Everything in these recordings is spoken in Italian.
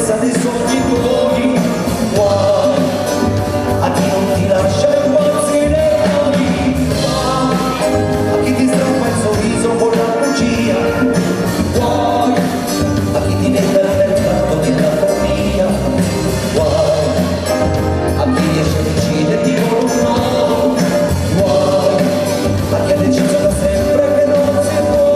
fortezza dei sogni tuoi, guai a chi non ti lascia i guazzi nei mani, guai a chi ti strappa il sorriso con la bugia, guai a chi ti vende il mercato della follia, guai a chi riesce a ucciderti con un no, guai a chi ha deciso da sempre che non si può.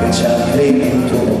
Che ci ha creduto